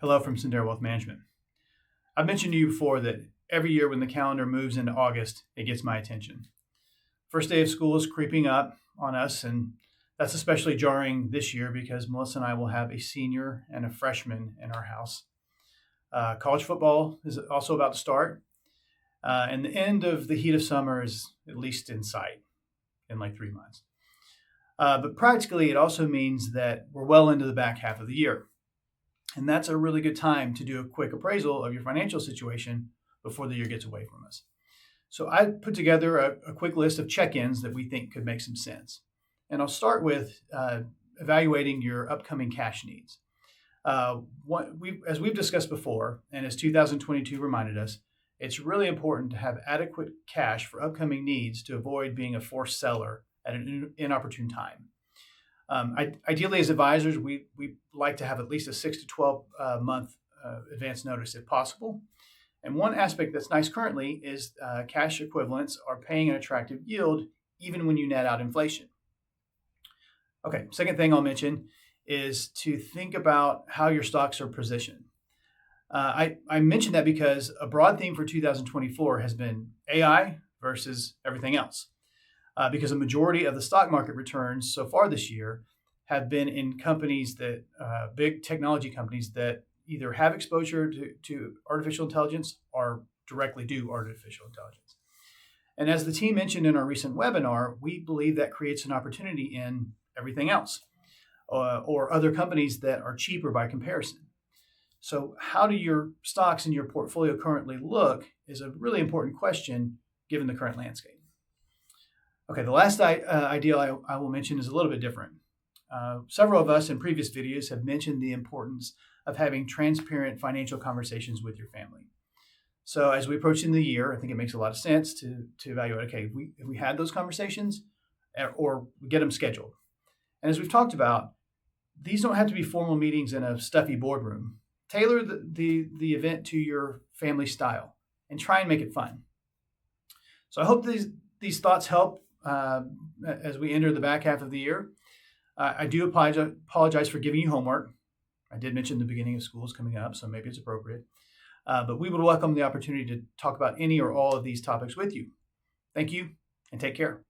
Hello from Sendero Wealth Management. I've mentioned to you before that every year when the calendar moves into August, it gets my attention. First day of school is creeping up on us, and that's especially jarring this year because Melissa and I will have a senior and a freshman in our house. College football is also about to start, and the end of the heat of summer is at least in sight in like 3 months. But practically, it also means that we're well into the back half of the year. And that's a really good time to do a quick appraisal of your financial situation before the year gets away from us. So I put together a quick list of check-ins that we think could make some sense. And I'll start with evaluating your upcoming cash needs. As we've discussed before, and as 2022 reminded us, it's really important to have adequate cash for upcoming needs to avoid being a forced seller at an inopportune time. Ideally, as advisors, we like to have at least a 6 to 12 month advance notice if possible. And one aspect that's nice currently is cash equivalents are paying an attractive yield even when you net out inflation. Okay, second thing I'll mention is to think about how your stocks are positioned. I mentioned that because a broad theme for 2024 has been AI versus everything else. Because a majority of the stock market returns so far this year have been in companies that, big technology companies that either have exposure to artificial intelligence or directly do artificial intelligence. And as the team mentioned in our recent webinar, we believe that creates an opportunity in everything else or other companies that are cheaper by comparison. So how do your stocks in your portfolio currently look is a really important question given the current landscape. Okay, the last idea I will mention is a little bit different. Several of us in previous videos have mentioned the importance of having transparent financial conversations with your family. So as we approach the end of the year, I think it makes a lot of sense to evaluate, okay, if we had those conversations or we get them scheduled. And as we've talked about, these don't have to be formal meetings in a stuffy boardroom. Tailor the event to your family style and try and make it fun. So I hope these thoughts help as we enter the back half of the year. I do apologize for giving you homework. I did mention the beginning of school is coming up, so maybe it's appropriate. But we would welcome the opportunity to talk about any or all of these topics with you. Thank you and take care.